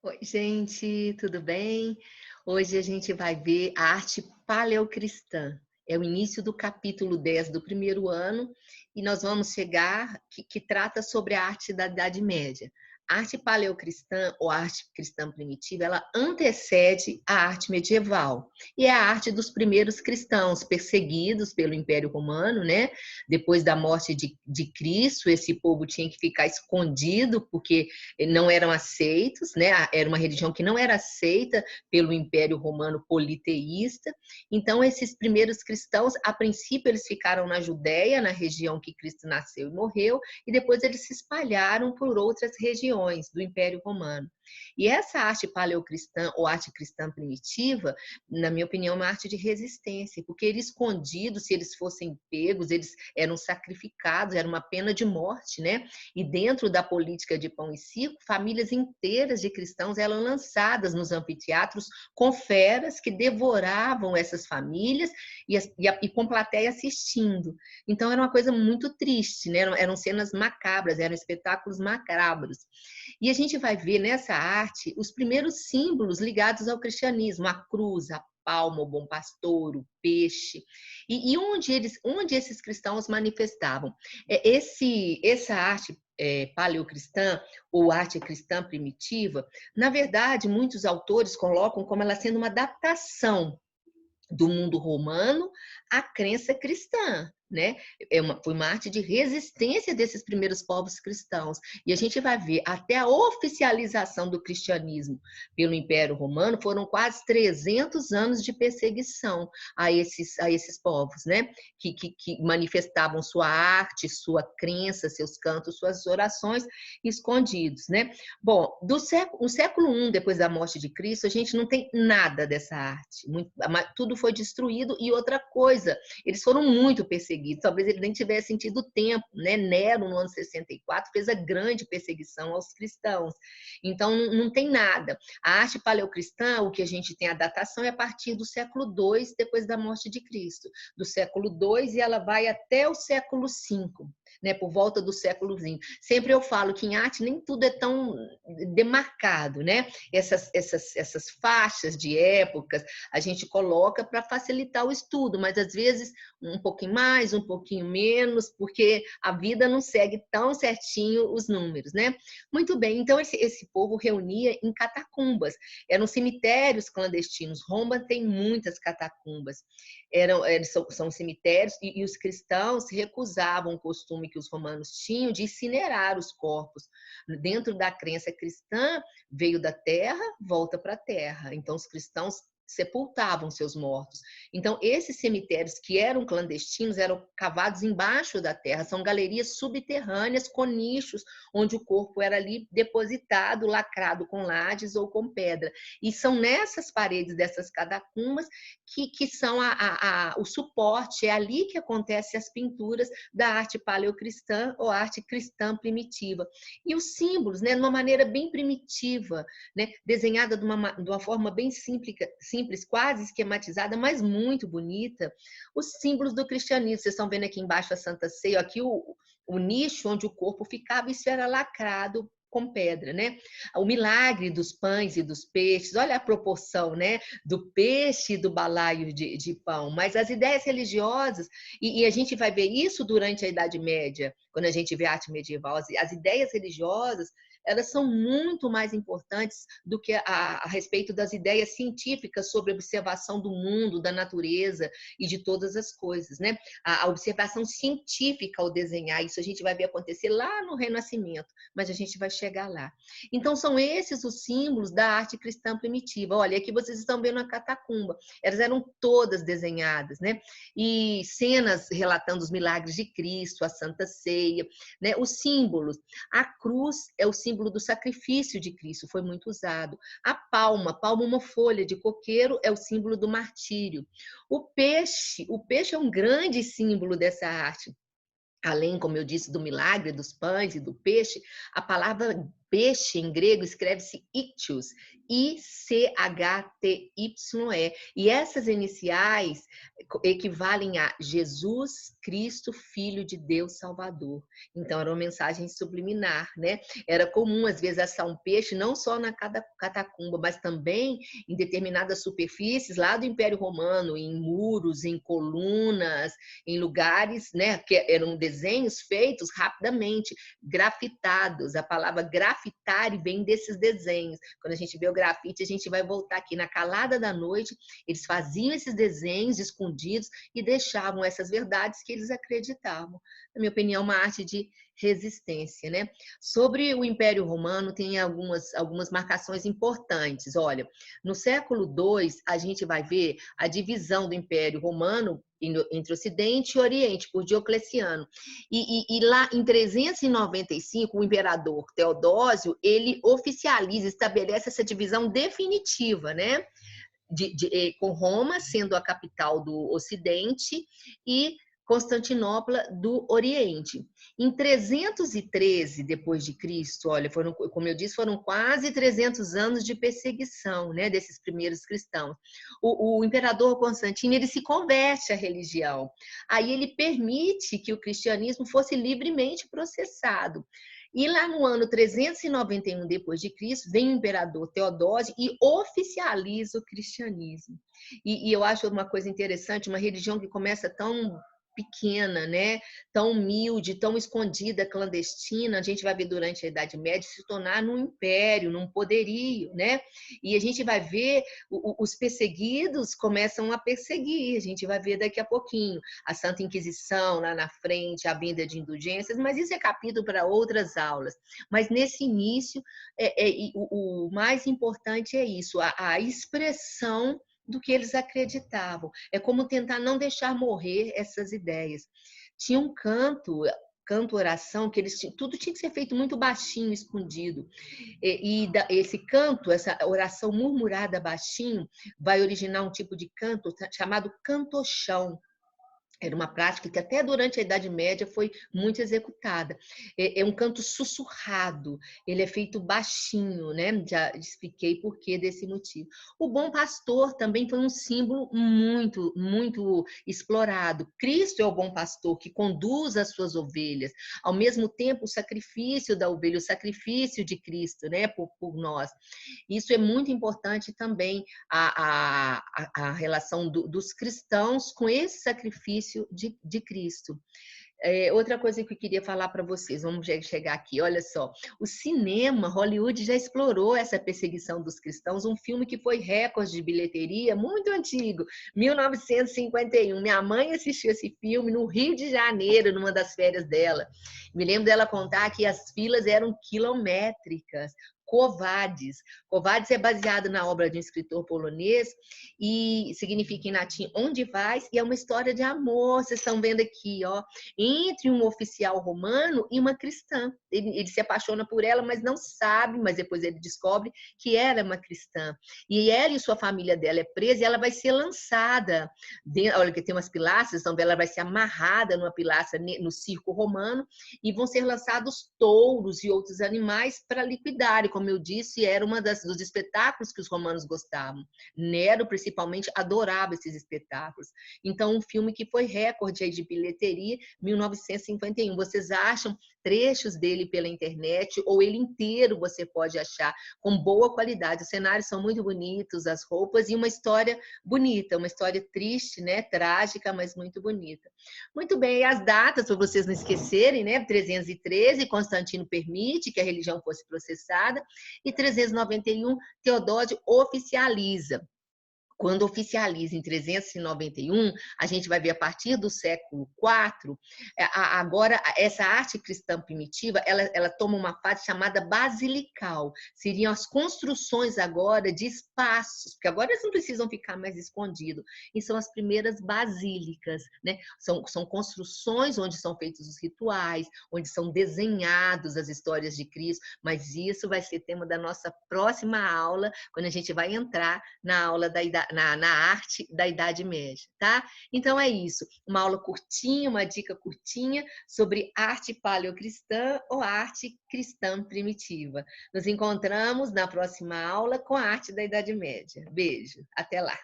Oi, gente, tudo bem? Hoje a gente vai ver a arte paleocristã. É o início do capítulo 10 do primeiro ano e nós vamos chegar que trata sobre a arte da Idade Média. A arte paleocristã ou arte cristã primitiva, ela antecede a arte medieval e é a arte dos primeiros cristãos perseguidos pelo Império Romano, né? Depois da morte de Cristo, esse povo tinha que ficar escondido porque não eram aceitos, né? Era uma religião que não era aceita pelo Império Romano politeísta. Então, esses primeiros cristãos, a princípio, eles ficaram na Judéia, na região que Cristo nasceu e morreu, e depois eles se espalharam por outras regiões do Império Romano. E essa arte paleocristã ou arte cristã primitiva, na minha opinião, é uma arte de resistência, porque eles escondidos, se eles fossem pegos, eles eram sacrificados, era uma pena de morte, né? E dentro da política de pão e circo, famílias inteiras de cristãos eram lançadas nos anfiteatros com feras que devoravam essas famílias e com plateia assistindo. Então era uma coisa muito triste, né? Eram cenas macabras, eram espetáculos macabros. E a gente vai ver nessa arte os primeiros símbolos ligados ao cristianismo, a cruz, a palma, o bom pastor, o peixe, e onde esses cristãos manifestavam. Essa arte paleocristã ou arte cristã primitiva, na verdade, muitos autores colocam como ela sendo uma adaptação do mundo romano à crença cristã, né? Foi uma arte de resistência desses primeiros povos cristãos. E a gente vai ver até a oficialização do cristianismo pelo Império Romano foram quase 300 anos de perseguição a esses povos, né? Que manifestavam sua arte, sua crença, seus cantos, suas orações escondidos, né? Bom, o século I depois da morte de Cristo, a gente não tem nada dessa arte. Tudo foi destruído e outra coisa, eles foram muito perseguidos. Talvez ele nem tivesse tido tempo, né? Nero, no ano 64, fez a grande perseguição aos cristãos. Então, não tem nada. A arte paleocristã, o que a gente tem a datação é a partir do século II, depois da morte de Cristo. Do século II e ela vai até o século V. Né, por volta do século XX. Sempre eu falo que em arte nem tudo é tão demarcado, né? Essas faixas de épocas a gente coloca para facilitar o estudo, mas às vezes um pouquinho mais, um pouquinho menos, porque a vida não segue tão certinho os números, né? Muito bem, então esse povo reunia em catacumbas, eram cemitérios clandestinos. Roma tem muitas catacumbas, são cemitérios, e os cristãos recusavam o costume que os romanos tinham de incinerar os corpos. Dentro da crença cristã, veio da terra, volta para a terra. Então, os cristãos sepultavam seus mortos. Então, esses cemitérios que eram clandestinos eram cavados embaixo da terra, são galerias subterrâneas com nichos, onde o corpo era ali depositado, lacrado com lajes ou com pedra. E são nessas paredes dessas catacumbas que são o suporte, é ali que acontecem as pinturas da arte paleocristã ou arte cristã primitiva. E os símbolos, né, de uma maneira bem primitiva, né, desenhada de uma forma bem simples, quase esquematizada, mas muito bonita, os símbolos do cristianismo. Vocês estão vendo aqui embaixo a Santa Ceia, aqui o nicho onde o corpo ficava, isso era lacrado com pedra, né? O milagre dos pães e dos peixes, olha a proporção, né? Do peixe e do balaio de pão. Mas as ideias religiosas, e a gente vai ver isso durante a Idade Média, quando a gente vê a arte medieval, as ideias religiosas, elas são muito mais importantes do que a respeito das ideias científicas sobre a observação do mundo, da natureza e de todas as coisas, né? A observação científica ao desenhar, isso a gente vai ver acontecer lá no Renascimento, mas a gente vai chegar lá. Então, são esses os símbolos da arte cristã primitiva. Olha, aqui vocês estão vendo a catacumba. Elas eram todas desenhadas, né? E cenas relatando os milagres de Cristo, a Santa Ceia, né? Os símbolos. A cruz é o símbolo do sacrifício de Cristo, foi muito usado. A palma, uma folha de coqueiro, é o símbolo do martírio. O peixe é um grande símbolo dessa arte. Além, como eu disse, do milagre dos pães e do peixe, a palavra peixe em grego escreve-se ictys, I-C-H-T-Y-E. E essas iniciais equivalem a Jesus Cristo, Filho de Deus Salvador. Então, era uma mensagem subliminar, né? Era comum, às vezes, assar um peixe, não só na catacumba, mas também em determinadas superfícies lá do Império Romano, em muros, em colunas, em lugares, né, que eram desenhos feitos rapidamente, grafitados. A palavra grafitare vem desses desenhos. Quando a gente vê o grafite, a gente vai voltar aqui na calada da noite, eles faziam esses desenhos escondidos e deixavam essas verdades que eles acreditavam. Na minha opinião, uma arte de resistência, né? Sobre o Império Romano, tem algumas marcações importantes. Olha, no século II, a gente vai ver a divisão do Império Romano entre Ocidente e Oriente, por Diocleciano. E lá em 395, o imperador Teodósio, ele oficializa, estabelece essa divisão definitiva, né? Com Roma sendo a capital do Ocidente e Constantinopla do Oriente. Em 313 depois de Cristo, olha, como eu disse, foram quase 300 anos de perseguição, né, desses primeiros cristãos. O imperador Constantino, ele se converte à religião. Aí ele permite que o cristianismo fosse livremente processado. E lá no ano 391 depois de Cristo, vem o imperador Teodósio e oficializa o cristianismo. E eu acho uma coisa interessante, uma religião que começa tão pequena, né? Tão humilde, tão escondida, clandestina, a gente vai ver durante a Idade Média se tornar num império, num poderio, né? E a gente vai ver os perseguidos começam a perseguir, a gente vai ver daqui a pouquinho a Santa Inquisição lá na frente, a vinda de indulgências, mas isso é capítulo para outras aulas. Mas nesse início, o mais importante é isso, a expressão do que eles acreditavam. É como tentar não deixar morrer essas ideias. Tinha um canto, oração, que tudo tinha que ser feito muito baixinho, escondido. Esse canto, essa oração murmurada baixinho, vai originar um tipo de canto chamado cantochão. Era uma prática que até durante a Idade Média foi muito executada. É um canto sussurrado, ele é feito baixinho, né? Já expliquei por que desse motivo. O bom pastor também foi um símbolo muito, muito explorado. Cristo é o bom pastor que conduz as suas ovelhas. Ao mesmo tempo, o sacrifício da ovelha, o sacrifício de Cristo, né? Por nós. Isso é muito importante também, a relação dos cristãos com esse sacrifício de Cristo. Outra coisa que eu queria falar para vocês, vamos chegar aqui, olha só, o cinema, Hollywood já explorou essa perseguição dos cristãos, um filme que foi recorde de bilheteria, muito antigo, 1951. Minha mãe assistiu esse filme no Rio de Janeiro, numa das férias dela. Me lembro dela contar que as filas eram quilométricas. Quo Vadis é baseado na obra de um escritor polonês e significa em latim onde vais, e é uma história de amor. Vocês estão vendo aqui, ó, entre um oficial romano e uma cristã. Ele se apaixona por ela, mas não sabe, mas depois ele descobre que ela é uma cristã. E ela e sua família dela é presa e ela vai ser lançada. Olha, que tem umas pilastras, então ela vai ser amarrada numa pilastra no circo romano e vão ser lançados touros e outros animais para liquidarem. Como eu disse, era uma dos espetáculos que os romanos gostavam. Nero, principalmente, adorava esses espetáculos. Então, um filme que foi recorde aí de bilheteria, 1951. Vocês acham trechos dele pela internet, ou ele inteiro você pode achar com boa qualidade. Os cenários são muito bonitos, as roupas, e uma história bonita, uma história triste, né? Trágica, mas muito bonita. Muito bem, e as datas, para vocês não esquecerem, né? 313, Constantino permite que a religião fosse processada, e 391, Teodósio oficializa. Quando oficializa em 391, a gente vai ver a partir do século IV, agora essa arte cristã primitiva, ela toma uma fase chamada basilical. Seriam as construções agora de espaços, porque agora eles não precisam ficar mais escondidos. E são as primeiras basílicas, né? São construções onde são feitos os rituais, onde são desenhados as histórias de Cristo, mas isso vai ser tema da nossa próxima aula, quando a gente vai entrar na aula na arte da Idade Média, tá? Então é isso, uma aula curtinha, uma dica curtinha sobre arte paleocristã ou arte cristã primitiva. Nos encontramos na próxima aula com a arte da Idade Média. Beijo, até lá!